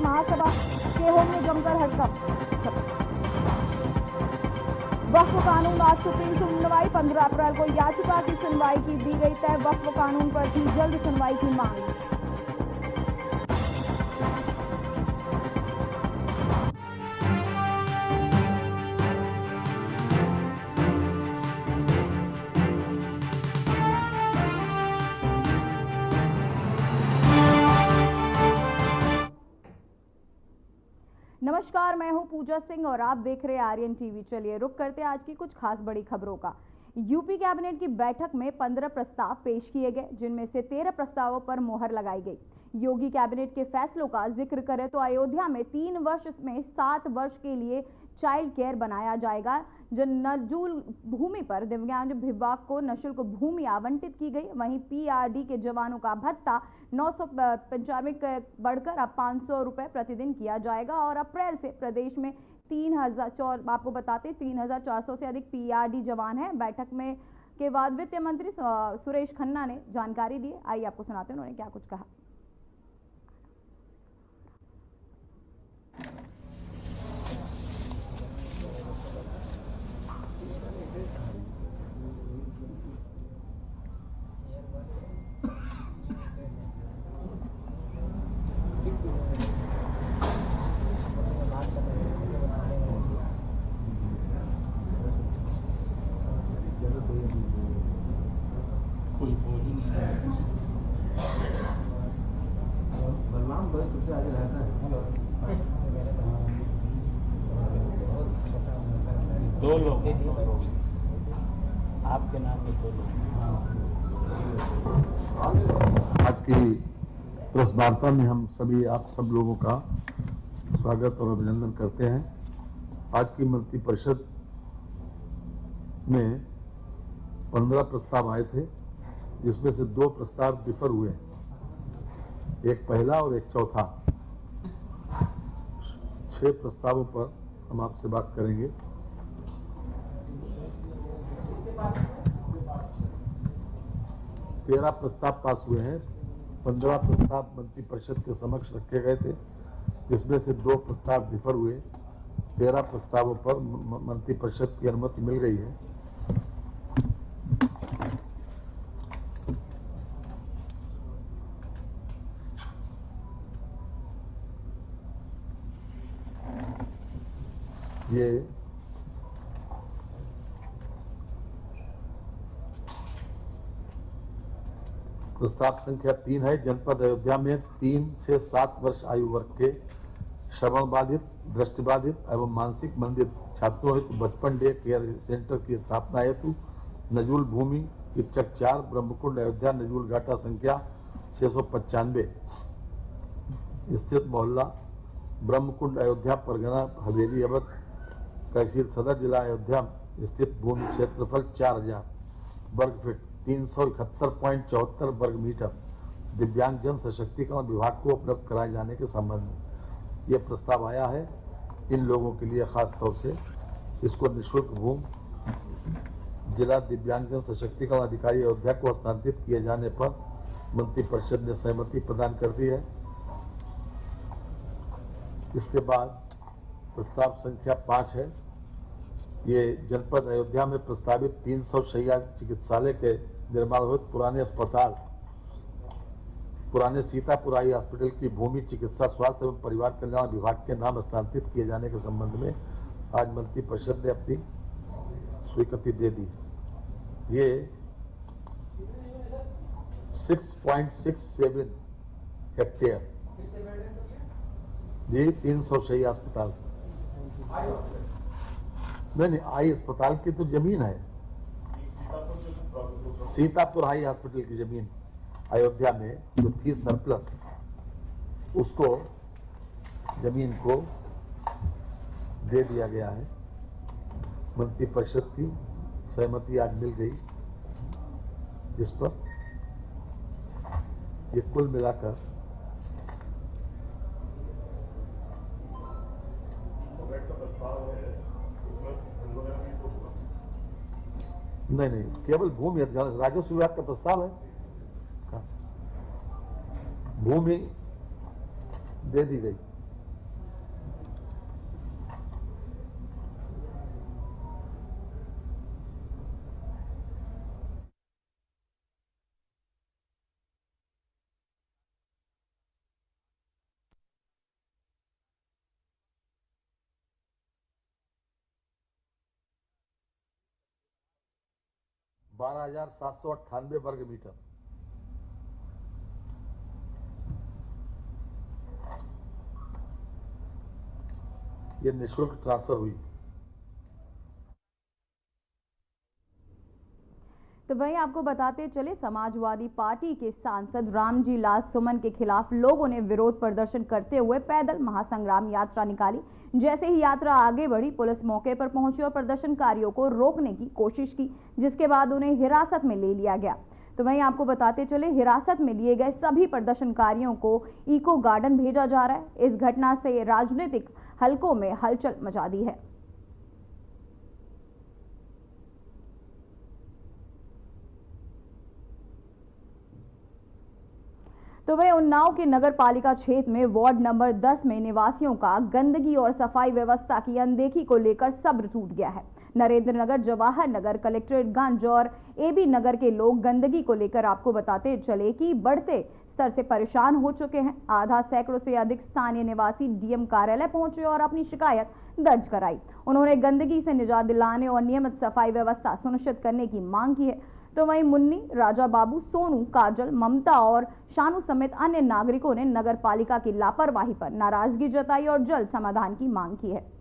महासभा के होंगे जमकर हड़कंप। वक्फ कानून आज सुप्रीम से सुनवाई, 15 अप्रैल को याचिका की सुनवाई की दी गई तय। वक्फ कानून पर की जल्द सुनवाई की मांग। नमस्कार, मैं हूं पूजा सिंह और आप देख रहे हैं आर्यन टीवी। चलिए रुक करते हैं आज की कुछ खास बड़ी खबरों का। यूपी कैबिनेट की बैठक में 15 प्रस्ताव पेश किए गए, जिनमें से 13 प्रस्तावों पर मोहर लगाई गई। योगी कैबिनेट के फैसलों का जिक्र करें तो अयोध्या में 3 वर्ष में 7 वर्ष के लिए चाइल्ड केयर बनाया जाएगा। जो नजूल भूमि पर दिव्यांग विभाग को निःशुल्क भूमि आवंटित की गई। वहीं पीआरडी के जवानों का भत्ता 995 बढ़कर अब 500 रुपए प्रतिदिन किया जाएगा और अप्रैल से प्रदेश में 3000, आपको बताते 3400 से अधिक पीआरडी जवान हैं। बैठक में के बाद वित्त मंत्री सुरेश खन्ना ने जानकारी दी। आइए आपको सुनाते हैं उन्होंने क्या कुछ कहा। दो लोग आपके नाम में 2 लोग। आज की प्रेस वार्ता में हम सभी आप सब लोगों का स्वागत और अभिनंदन करते हैं। आज की मंत्रिपरिषद में 15 प्रस्ताव आए थे, जिसमें से 2 प्रस्ताव डिफर हुए, एक पहला और एक चौथा। 6 प्रस्तावों पर हम आपसे बात करेंगे। 13 प्रस्ताव पास हुए हैं। 15 प्रस्ताव मंत्रिपरिषद के समक्ष रखे गए थे, जिसमें से 2 प्रस्ताव डिफर हुए। 13 प्रस्तावों पर मंत्रिपरिषद की अनुमति मिल गई है। ये प्रस्ताव संख्या 3 है। जनपद अयोध्या में 3 से 7 वर्ष आयु वर्ग के श्रवण बाधित, दृष्टिबाधित एवं मानसिक मंदित छात्रों हेतु बचपन डे केयर सेंटर की स्थापना हेतु नजूल भूमि इच्छक 4 ब्रह्मकुंड अयोध्या नजूल घाटा संख्या 695 स्थित मोहल्ला ब्रह्मकुंड अयोध्या परगना हवेली अवध तहसील सदर जिला अयोध्या स्थित भूमि क्षेत्रफल 4000 वर्ग फीट 371.74 वर्ग मीटर दिव्यांग जन सशक्तिकरण विभाग को उपलब्ध कराए जाने के संबंध में यह प्रस्ताव आया है। इन लोगों के लिए खास तौर से इसको निःशुल्क भूमि जिला दिव्यांग जन सशक्तिकरण अधिकारी अयोध्या को हस्तांतरित किए जाने पर मंत्रिपरिषद ने सहमति प्रदान कर दी है। इसके बाद प्रस्ताव संख्या 5 है। ये जनपद अयोध्या में प्रस्तावित 300 शैय्या चिकित्सालय के निर्माण हेतु पुराने सीतापुराई हॉस्पिटल की भूमि चिकित्सा स्वास्थ्य एवं परिवार कल्याण विभाग के नाम हस्तांतरित किए जाने के संबंध में आज मंत्रिपरिषद ने अपनी स्वीकृति दे दी। ये 6.67 हेक्टेयर जी 300 शैय्या अस्पताल नहीं, आई अस्पताल की तो जमीन है। सीतापुर हाई हॉस्पिटल की जमीन अयोध्या में जो थी सरप्लस, उसको जमीन को दे दिया गया है। मंत्रिपरिषद की सहमति आज मिल गई, जिस पर ये कुल मिलाकर नहीं, केवल भूमि राजस्व विभाग का प्रस्ताव है। भूमि दे दी गई, 12,798 वर्ग मीटर। ये निःशुल्क ट्रांसफर हुई। तो वहीं आपको बताते चले, समाजवादी पार्टी के सांसद रामजी लाल सुमन के खिलाफ लोगों ने विरोध प्रदर्शन करते हुए पैदल महासंग्राम यात्रा निकाली। जैसे ही यात्रा आगे बढ़ी, पुलिस मौके पर पहुंची और प्रदर्शनकारियों को रोकने की कोशिश की, जिसके बाद उन्हें हिरासत में ले लिया गया। तो वहीं आपको बताते चले, हिरासत में लिए गए सभी प्रदर्शनकारियों को इको गार्डन भेजा जा रहा है। इस घटना से राजनीतिक हलकों में हलचल मचा दी है। तो वह उन्नाव के नगर पालिका क्षेत्र में वार्ड नंबर 10 में निवासियों का गंदगी और सफाई व्यवस्था की अनदेखी को लेकर सब्र टूट गया है। नरेंद्र नगर, जवाहर नगर, कलेक्ट्रेटगंज और एबी नगर के लोग गंदगी को लेकर आपको बताते चले कि बढ़ते स्तर से परेशान हो चुके हैं। आधा सैकड़ों से अधिक स्थानीय निवासी डीएम कार्यालय पहुंचे और अपनी शिकायत दर्ज कराई। उन्होंने गंदगी से निजात दिलाने और नियमित सफाई व्यवस्था सुनिश्चित करने की मांग की है। तो वहीं मुन्नी, राजा बाबू, सोनू, काजल, ममता और शानू समेत अन्य नागरिकों ने नगर पालिका की लापरवाही पर नाराजगी जताई और जल्द समाधान की मांग की है।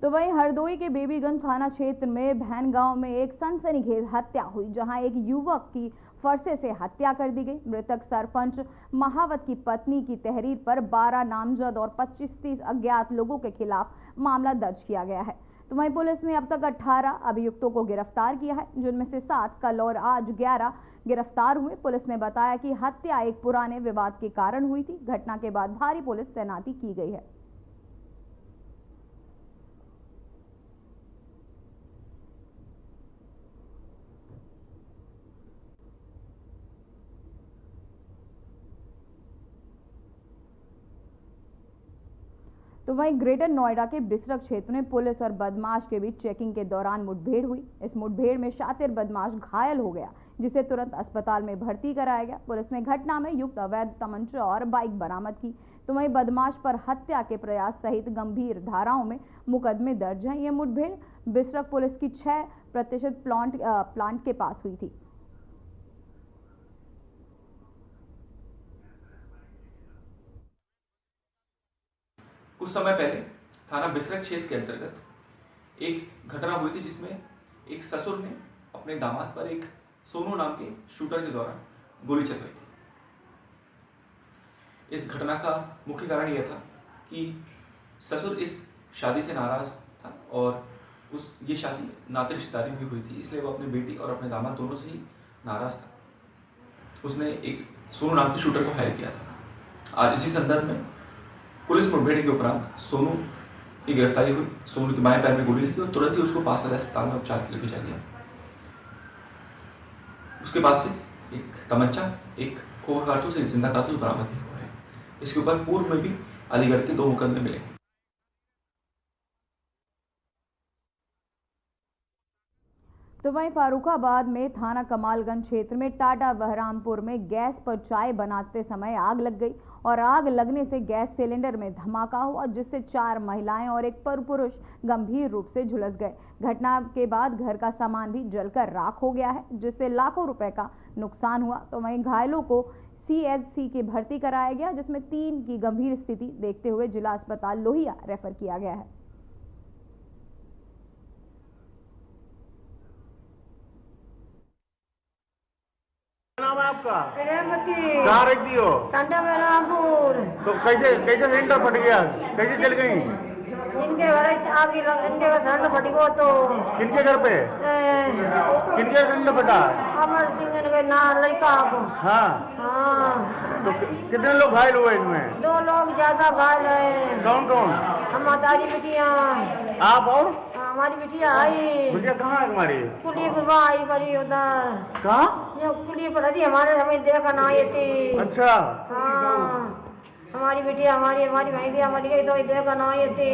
तो वहीं हरदोई के बेबीगंज थाना क्षेत्र में भैन गांव में एक सनसनीखेज हत्या हुई, जहां एक युवक की फरसे से हत्या कर दी गई। मृतक सरपंच महावत की पत्नी की तहरीर पर 12 नामजद और 25-30 अज्ञात लोगों के खिलाफ मामला दर्ज किया गया है। तो वहीं पुलिस ने अब तक 18 अभियुक्तों को गिरफ्तार किया है, जिनमें से 7 कल और आज 11 गिरफ्तार हुए। पुलिस ने बताया कि हत्या एक पुराने विवाद के कारण हुई थी। घटना के बाद भारी पुलिस तैनाती की गई है। तो वहीं ग्रेटर नोएडा के बिसरक क्षेत्र में पुलिस और बदमाश के बीच चेकिंग के दौरान मुठभेड़ हुई। इस मुठभेड़ में शातिर बदमाश घायल हो गया, जिसे तुरंत अस्पताल में भर्ती कराया गया। पुलिस ने घटना में युक्त अवैध तमंचा और बाइक बरामद की। तो वहीं बदमाश पर हत्या के प्रयास सहित गंभीर धाराओं में मुकदमे दर्ज हैं। यह मुठभेड़ बिसरक पुलिस की 6% प्लांट के पास हुई थी। कुछ समय पहले थाना बिसरक क्षेत्र के अंतर्गत एक घटना हुई थी, जिसमें एक ससुर ने अपने दामाद पर एक सोनू नाम के शूटर के द्वारा गोली चलवाई थी। इस घटना का मुख्य कारण यह था कि ससुर इस शादी से नाराज था और ये शादी नाते रिश्तेदारी में हुई थी, इसलिए वो अपनी बेटी और अपने दामाद दोनों से ही नाराज था। उसने एक सोनू नाम के शूटर को हायर किया था। आज इसी संदर्भ में पुलिस मुठभेड़ के उपरांत सोनू की गिरफ्तारी हुई। सोनू के बाएं पैर में गोली लगी और तुरंत ही उसको पास वाले अस्पताल में उपचार के लिए भेजा गया। उसके पास से एक तमंचा, एक खोखा कारतूस, एक जिंदा कारतूस बरामद नहीं हुआ है। इसके ऊपर पूर्व में भी अलीगढ़ के 2 मुकदमे मिले। तो वहीं फारुखाबाद में थाना कमालगंज क्षेत्र में टाटा बहरामपुर में गैस पर चाय बनाते समय आग लग गई और आग लगने से गैस सिलेंडर में धमाका हुआ, जिससे 4 महिलाएं और एक पुरुष गंभीर रूप से झुलस गए। घटना के बाद घर का सामान भी जलकर राख हो गया है, जिससे लाखों रुपए का नुकसान हुआ। तो वहीं घायलों को CHC के भर्ती कराया गया, जिसमें 3 की गंभीर स्थिति देखते हुए जिला अस्पताल लोहिया रेफर किया गया है। नाम है आपका? रेवती। कहाँ रहती हो? टाटा बहरामपुर। तो कैसे सिलेंडर फट गया, कैसे जल गई? इनके घर आग इनके घर सिलेंडर फट गया। तो किनके घर पे? किनके सिलेंडर फटा? अमर सिंह के ना लड़का को। हाँ हाँ। तो कितने लोग घायल हुए इनमें? 2 लोग ज्यादा घायल है। कौन कौन? हमारी बिटिया। आप और? हमारी बिटिया आई। बिटिया कहाँ है तुम्हारी? कुली पर आई पड़ी उधर। कहाँ? ये कुली पर थी, हमारे हमें देखा ना आई थी। अच्छा। हाँ, हमारी बिटिया हमारी भैया मर गई, तो देखा ना आई थी।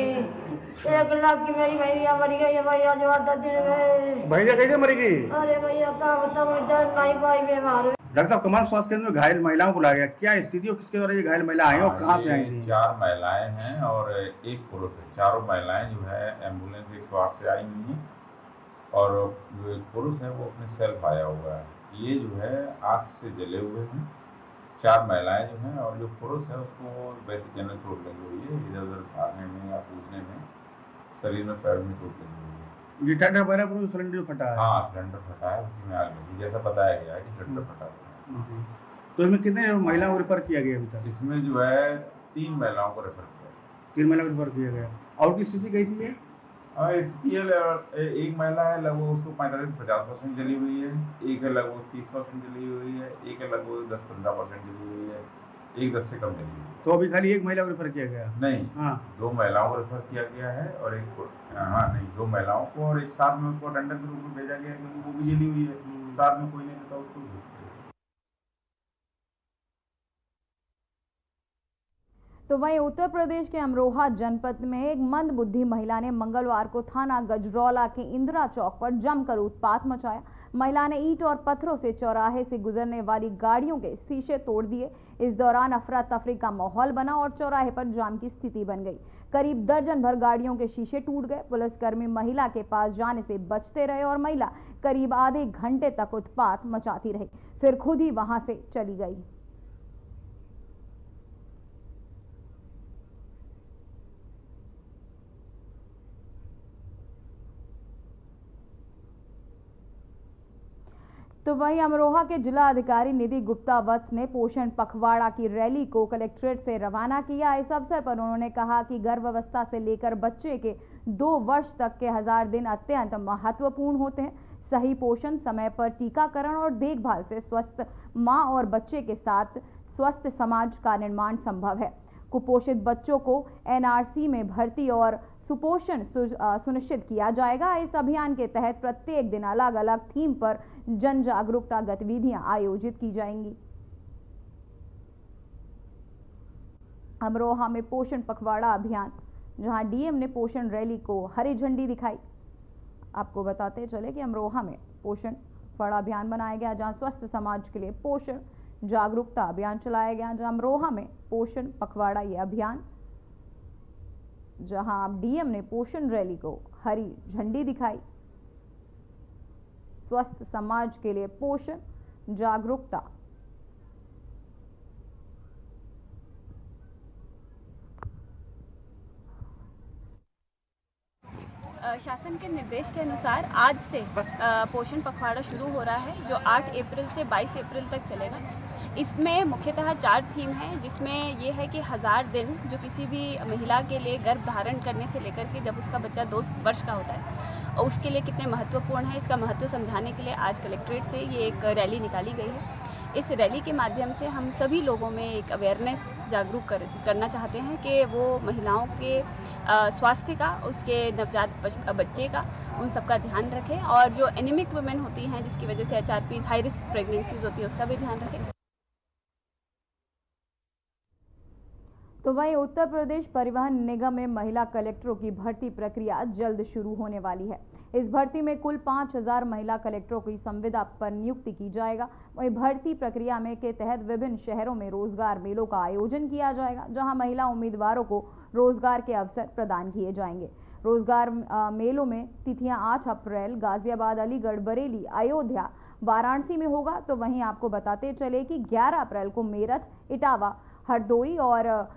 1 लाख की मेरी भैया मर गई भैया, जो 10 दिन में। भैया कैसे मरेगी? अरे भैया का बताओ, इधर नहीं पाई बीमार। डॉक्टर साहब, कमाल स्वास्थ्य केंद्र में घायल महिलाओं को लाया गया, क्या स्थिति और किसके द्वारा ये घायल महिला आई और कहाँ से आई थी? 4 महिलाएं हैं और एक पुरुष है। चारों महिलाएं जो है एम्बुलेंस 108 से आई हुई हैं और जो एक पुरुष है वो अपने सेल्फ आया हुआ है। ये जो है आग से जले हुए हैं। 4 महिलाएं जो हैं और जो पुरुष है उसको वैसे जनरल चोट लगी हुई है, इधर उधर भागने में या कूदने में शरीर में पैर में चोट लगी हुई है। ये टेंडर वगैरह पूरा सिलेंडर फटा है? हाँ, सिलेंडर फटा है, उसी में आग लगी, जैसा बताया गया है कि सिलेंडर फटा है। तो इसमें कितने महिलाओं को रेफर किया गया अभी तक? इसमें जो है 3 महिलाओं को रेफर किया। 3 महिलाओं को रेफर किया गया। और की स्थिति कैसी है? स्थिति एक महिला है लगभग उसको 45 से 50% जली हुई है, एक है लगभग 30% जली हुई है, एक है लगभग 10-15% जली हुई है, एक 10 से कम जली हुई है। तो अभी खाली एक महिला को रेफर किया गया? नहीं, हाँ, 2 महिलाओं को रेफर किया गया है और एक को, हाँ नहीं, 2 महिलाओं को और एक साथ में उसको अटेंडर के रूप में भेजा गया है क्योंकि वो भी जली हुई है, साथ में कोई नहीं था उसको। तो वहीं उत्तर प्रदेश के अमरोहा जनपद में एक मंदबुद्धि महिला ने मंगलवार को थाना गजरौला के इंदिरा चौक पर जमकर उत्पात मचाया। महिला ने ईंट और पत्थरों से चौराहे से गुजरने वाली गाड़ियों के शीशे तोड़ दिए। इस दौरान अफरा तफरी का माहौल बना और चौराहे पर जाम की स्थिति बन गई। करीब दर्जन भर गाड़ियों के शीशे टूट गए। पुलिसकर्मी महिला के पास जाने से बचते रहे और महिला करीब आधे घंटे तक उत्पात मचाती रही, फिर खुद ही वहां से चली गई। तो वहीं अमरोहा के जिला अधिकारी निधि गुप्ता वत्स ने पोषण पखवाड़ा की रैली को कलेक्ट्रेट से रवाना किया। इस अवसर पर उन्होंने कहा कि गर्भावस्था से लेकर बच्चे के 2 वर्ष तक के 1000 दिन अत्यंत महत्वपूर्ण होते हैं। सही पोषण, समय पर टीकाकरण और देखभाल से स्वस्थ मां और बच्चे के साथ स्वस्थ समाज का निर्माण संभव है। कुपोषित बच्चों को एनआरसी में भर्ती और सुपोषण सुनिश्चित किया जाएगा। इस अभियान के तहत प्रत्येक दिन अलग अलग थीम पर जन जागरूकता गतिविधियां आयोजित की जाएंगी। अमरोहा में पोषण पखवाड़ा अभियान, जहां डीएम ने पोषण रैली को हरी झंडी दिखाई। आपको बताते चले कि अमरोहा में पोषण पखवाड़ा अभियान बनाया गया, जहां स्वस्थ समाज के लिए पोषण जागरूकता अभियान चलाया गया। जहां अमरोहा में पोषण पखवाड़ा ये अभियान, जहां डीएम ने पोषण रैली को हरी झंडी दिखाई। स्वस्थ समाज के लिए पोषण जागरूकता। शासन के निर्देश के अनुसार आज से पोषण पखवाड़ा शुरू हो रहा है, जो 8 अप्रैल से 22 अप्रैल तक चलेगा। इसमें मुख्यतः 4 थीम है, जिसमें ये है कि 1000 दिन जो किसी भी महिला के लिए गर्भ धारण करने से लेकर के जब उसका बच्चा 2 वर्ष का होता है और उसके लिए कितने महत्वपूर्ण है, इसका महत्व समझाने के लिए आज कलेक्ट्रेट से ये एक रैली निकाली गई है। इस रैली के माध्यम से हम सभी लोगों में एक अवेयरनेस जागरूक करना चाहते हैं कि वो महिलाओं के स्वास्थ्य का, उसके नवजात बच्चे का, उन सबका ध्यान रखें और जो एनीमिक वुमेन होती हैं जिसकी वजह से HRPs हाई रिस्क प्रेगनेंसीज होती है उसका भी ध्यान रखें। तो वहीं उत्तर प्रदेश परिवहन निगम में महिला कलेक्टरों की भर्ती प्रक्रिया जल्द शुरू होने वाली है। इस भर्ती में कुल 5000 महिला कलेक्टरों की संविदा पर नियुक्ति की जाएगा। वहीं भर्ती प्रक्रिया में के तहत विभिन्न शहरों में रोजगार मेलों का आयोजन किया जाएगा, जहां महिला उम्मीदवारों को रोजगार के अवसर प्रदान किए जाएंगे। रोजगार मेलों में तिथियां 8 अप्रैल गाजियाबाद, अलीगढ़, बरेली, अयोध्या, वाराणसी में होगा। तो वहीं आपको बताते चले कि 11 अप्रैल को मेरठ, इटावा, हरदोई और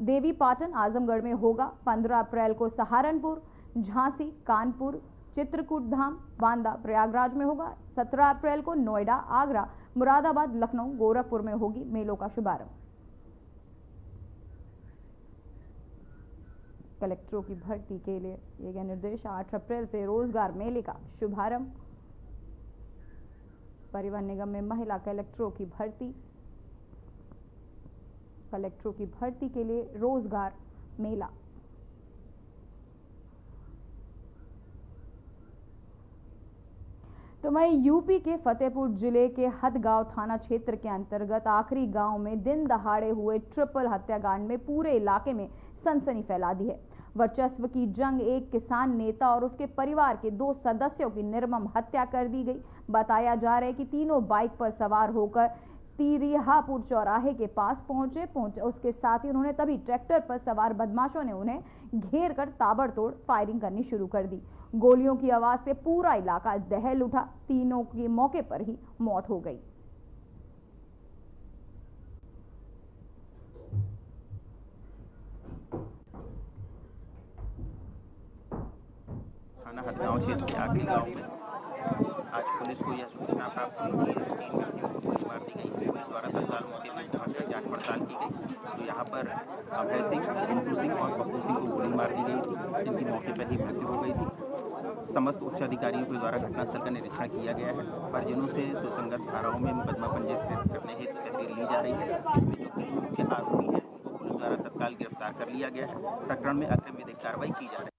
देवी पाटन, आजमगढ़ में होगा। 15 अप्रैल को सहारनपुर, झांसी, कानपुर, चित्रकूट धाम, बांदा, प्रयागराज में होगा। 17 अप्रैल को नोएडा, आगरा, मुरादाबाद, लखनऊ, गोरखपुर में होगी मेलों का शुभारंभ। कलेक्टरों की भर्ती के लिए दिए गए निर्देश। 8 अप्रैल से रोजगार मेले का शुभारंभ। परिवहन निगम में महिला कलेक्टरों की भर्ती, कलेक्टरों की भर्ती के लिए रोजगार मेला। तो वहीं यूपी के फतेहपुर जिले के हदगांव थाना क्षेत्र के अंतर्गत आखिरी गांव में दिन दहाड़े हुए ट्रिपल हत्याकांड में पूरे इलाके में सनसनी फैला दी है। वर्चस्व की जंग, एक किसान नेता और उसके परिवार के 2 सदस्यों की निर्मम हत्या कर दी गई। बताया जा रहा है कि तीनों बाइक पर सवार होकर तिरिहापुर चौराहे के पास पहुंचे। उसके साथ ही उन्होंने तभी ट्रैक्टर पर सवार बदमाशों ने उन्हें घेर कर ताबड़तोड़ फायरिंग करनी शुरू कर दी। गोलियों की आवाज से पूरा इलाका दहल उठा। तीनों की मौके पर ही मौत हो गई। थाना हदगांव क्षेत्र के आखिरी गांव में आज पुलिस को यह सूचना प्राप्त हुई कि 3 व्यक्तियों को गोली मार दी गई। पुलिस द्वारा तत्काल मौके पर पहुंचकर जांच पड़ताल की गई। तो यहाँ पर अभय सिंह, रिंकू सिंह और पप्पू सिंह को गोली मार दी गई थी, जिनकी मौके पर ही मृत्यु हो गई थी। समस्त उच्च अधिकारियों के द्वारा घटनास्थल का निरीक्षण किया गया है। परिजनों से सुसंगत धाराओं में मुकदमा पंजीकृत करने हेतु तहरीर ली जा रही है। इसमें जो 3 मुख्य आरोपी हैं उनको पुलिस द्वारा तत्काल गिरफ्तार कर लिया गया है। प्रकरण में अग्रिम विधिक कार्रवाई की जा रही है।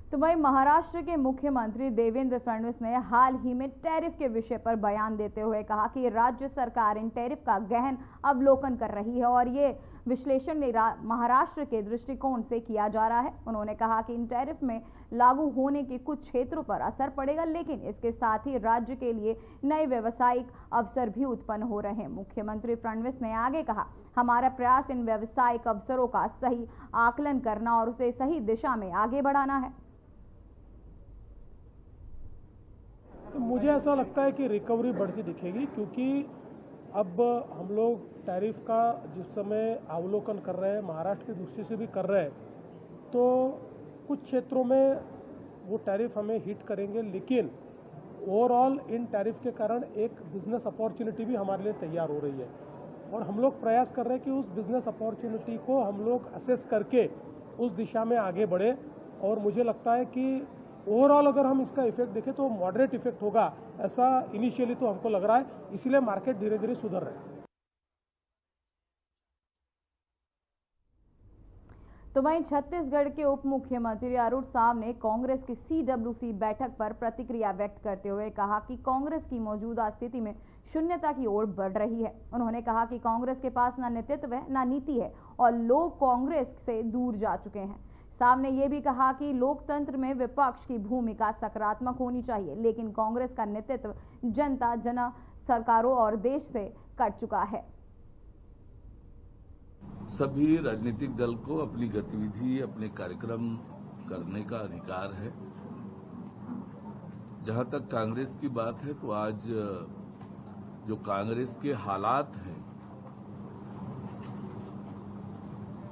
तो वहीं महाराष्ट्र के मुख्यमंत्री देवेंद्र फडणवीस ने हाल ही में टैरिफ के विषय पर बयान देते हुए कहा कि राज्य सरकार इन टैरिफ का गहन अवलोकन कर रही है और ये विश्लेषण महाराष्ट्र के दृष्टिकोण से किया जा रहा है। उन्होंने कहा कि इन टैरिफ में लागू होने के कुछ क्षेत्रों पर असर पड़ेगा, लेकिन इसके साथ ही राज्य के लिए नए व्यावसायिक अवसर भी उत्पन्न हो रहे हैं। मुख्यमंत्री फडणवीस ने आगे कहा, हमारा प्रयास इन व्यावसायिक अवसरों का सही आकलन करना और उसे सही दिशा में आगे बढ़ाना है। मुझे ऐसा लगता है कि रिकवरी बढ़ती दिखेगी, क्योंकि अब हम लोग टैरिफ का जिस समय अवलोकन कर रहे हैं, महाराष्ट्र की दृष्टि से भी कर रहे हैं, तो कुछ क्षेत्रों में वो टैरिफ हमें हिट करेंगे, लेकिन ओवरऑल इन टैरिफ के कारण एक बिजनेस अपॉर्चुनिटी भी हमारे लिए तैयार हो रही है और हम लोग प्रयास कर रहे हैं कि उस बिजनेस अपॉर्चुनिटी को हम लोग असेस करके उस दिशा में आगे बढ़े। और मुझे लगता है कि ओवरऑल अगर हम इसका इफेक्ट देखें तो मॉडरेट इफेक्ट होगा, ऐसा इनिशियली तो हमको लग रहा है, इसीलिए मार्केट धीरे धीरे सुधर रहा है। तो वहीं छत्तीसगढ़ के उप मुख्यमंत्री अरुण साव ने कांग्रेस की CWC बैठक पर प्रतिक्रिया व्यक्त करते हुए कहा कि कांग्रेस की मौजूदा स्थिति में शून्यता की ओर बढ़ रही है। उन्होंने कहा कि कांग्रेस के पास न नेतृत्व है न नीति है और लोग कांग्रेस से दूर जा चुके हैं। साव ने यह भी कहा कि लोकतंत्र में विपक्ष की भूमिका सकारात्मक होनी चाहिए, लेकिन कांग्रेस का नेतृत्व जनता, जन सरकारों और देश से कट चुका है। सभी राजनीतिक दल को अपनी गतिविधि, अपने कार्यक्रम करने का अधिकार है। जहां तक कांग्रेस की बात है, तो आज जो कांग्रेस के हालात हैं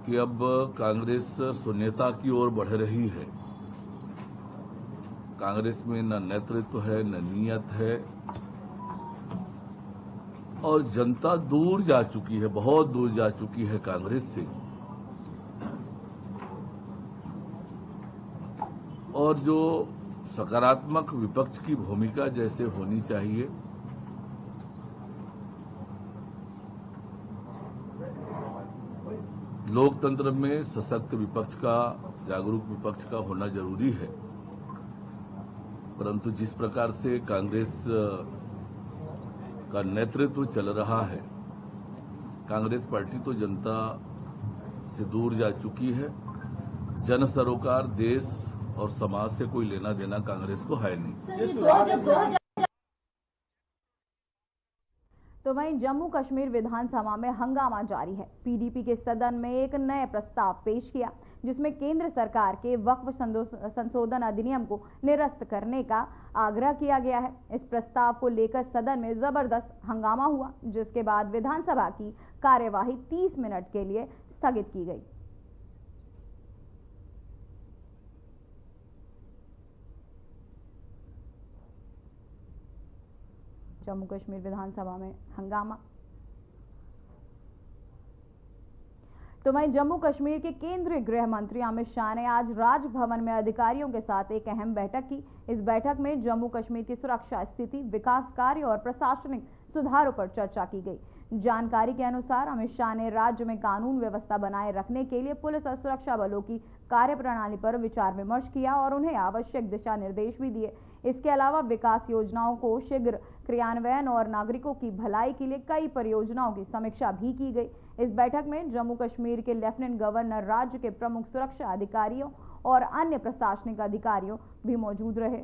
कि अब कांग्रेस शून्यता की ओर बढ़ रही है। कांग्रेस में न नेतृत्व है, न नीयत है और जनता दूर जा चुकी है, बहुत दूर जा चुकी है कांग्रेस से। और जो सकारात्मक विपक्ष की भूमिका जैसे होनी चाहिए, लोकतंत्र में सशक्त विपक्ष का, जागरूक विपक्ष का होना जरूरी है, परंतु जिस प्रकार से कांग्रेस का नेतृत्व चल रहा है, कांग्रेस पार्टी तो जनता से दूर जा चुकी है। जन सरोकार, देश और समाज से कोई लेना देना कांग्रेस को है नहीं। तो वहीं जम्मू कश्मीर विधानसभा में हंगामा जारी है। पीडीपी के सदन में एक नए प्रस्ताव पेश किया, जिसमें केंद्र सरकार के वक्फ संशोधन अधिनियम को निरस्त करने का आग्रह किया गया है। इस प्रस्ताव को लेकर सदन में जबरदस्त हंगामा हुआ, जिसके बाद विधानसभा की कार्यवाही 30 मिनट के लिए स्थगित की गई। जम्मू कश्मीर विधानसभा में हंगामा। तो वहीं जम्मू कश्मीर के केंद्रीय गृह मंत्री अमित शाह ने आज राजभवन में अधिकारियों के साथ एक अहम बैठक की। इस बैठक में जम्मू कश्मीर की सुरक्षा स्थिति, विकास कार्य और प्रशासनिक सुधारों पर चर्चा की गई। जानकारी के अनुसार अमित शाह ने राज्य में कानून व्यवस्था बनाए रखने के लिए पुलिस और सुरक्षा बलों की कार्यप्रणाली पर विचार विमर्श किया और उन्हें आवश्यक दिशा निर्देश भी दिए। इसके अलावा विकास योजनाओं को शीघ्र क्रियान्वयन और नागरिकों की भलाई के लिए कई परियोजनाओं की समीक्षा भी की गई। इस बैठक में जम्मू कश्मीर के लेफ्टिनेंट गवर्नर, राज्य के प्रमुख सुरक्षा अधिकारियों और अन्य प्रशासनिक अधिकारियों भी मौजूद रहे।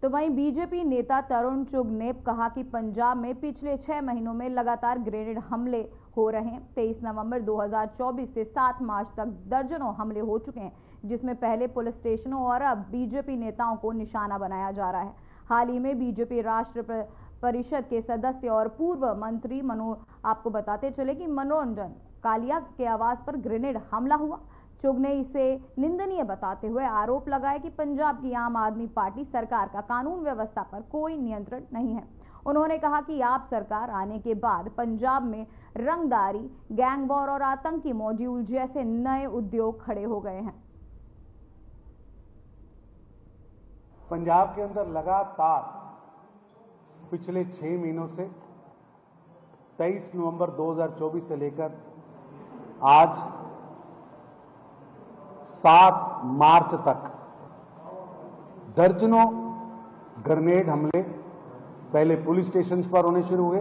तो वहीं बीजेपी नेता तरुण चुग ने कहा कि पंजाब में पिछले 6 महीनों में लगातार ग्रेनेड हमले हो रहे हैं। 23 नवंबर 2024 से 7 मार्च तक दर्जनों हमले हो चुके हैं, जिसमें पहले पुलिस स्टेशनों और अब बीजेपी नेताओं को निशाना बनाया जा रहा है। हाल ही में बीजेपी राष्ट्र परिषद के सदस्य और पूर्व मंत्री आपको बताते चले कि मनोरंजन कालिया के आवास पर ग्रेनेड हमला हुआ। चुग ने इसे निंदनीय बताते हुए आरोप लगाया कि पंजाब की आम आदमी पार्टी सरकार का कानून व्यवस्था पर कोई नियंत्रण नहीं है। उन्होंने कहा कि आप सरकार आने के बाद पंजाब में रंगदारी, गैंग वॉर और आतंकी मॉड्यूल जैसे नए उद्योग खड़े हो गए हैं। पंजाब के अंदर लगातार पिछले 6 महीनों से 23 नवंबर 2024 से लेकर आज 7 मार्च तक दर्जनों ग्रेनेड हमले पहले पुलिस स्टेशन पर होने शुरू हुए,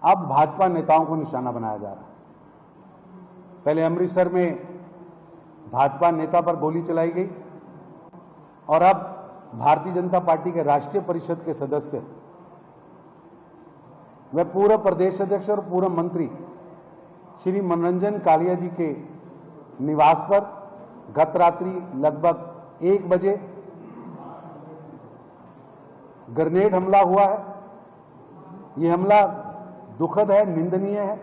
अब भाजपा नेताओं को निशाना बनाया जा रहा है। पहले अमृतसर में भाजपा नेता पर गोली चलाई गई और अब भारतीय जनता पार्टी के राष्ट्रीय परिषद के सदस्य व पूर्व प्रदेश अध्यक्ष और पूर्व मंत्री श्री मनोरंजन कालिया जी के निवास पर गत रात्रि लगभग 1 बजे ग्रेनेड हमला हुआ है। यह हमला दुखद है, निंदनीय है।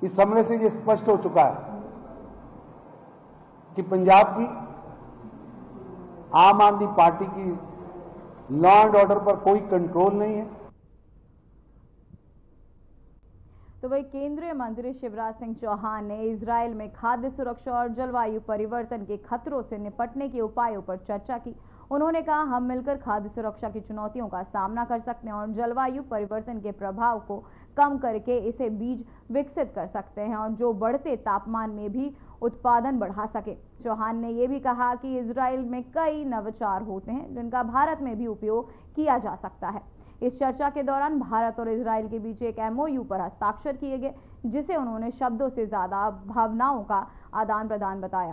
इस हमले से यह स्पष्ट हो चुका है कि पंजाब की आम आदमी पार्टी की लॉ एंड ऑर्डर पर कोई कंट्रोल नहीं है। तो वही केंद्रीय मंत्री शिवराज सिंह चौहान ने इजराइल में खाद्य सुरक्षा और जलवायु परिवर्तन के खतरों से निपटने के उपायों पर चर्चा की। उन्होंने कहा, हम मिलकर खाद्य सुरक्षा की चुनौतियों का सामना कर सकते हैं और जलवायु परिवर्तन के प्रभाव को कम करके इसे बीज विकसित कर सकते हैं और जो बढ़ते तापमान में भी उत्पादन बढ़ा सके। चौहान ने यह भी कहा कि इजराइल में कई नवाचार होते हैं जिनका भारत में भी उपयोग किया जा सकता है। इस चर्चा के दौरान भारत और इजराइल के बीच एक MOU पर हस्ताक्षर किए गए, जिसे उन्होंने शब्दों से ज्यादा भावनाओं का आदान प्रदान बताया।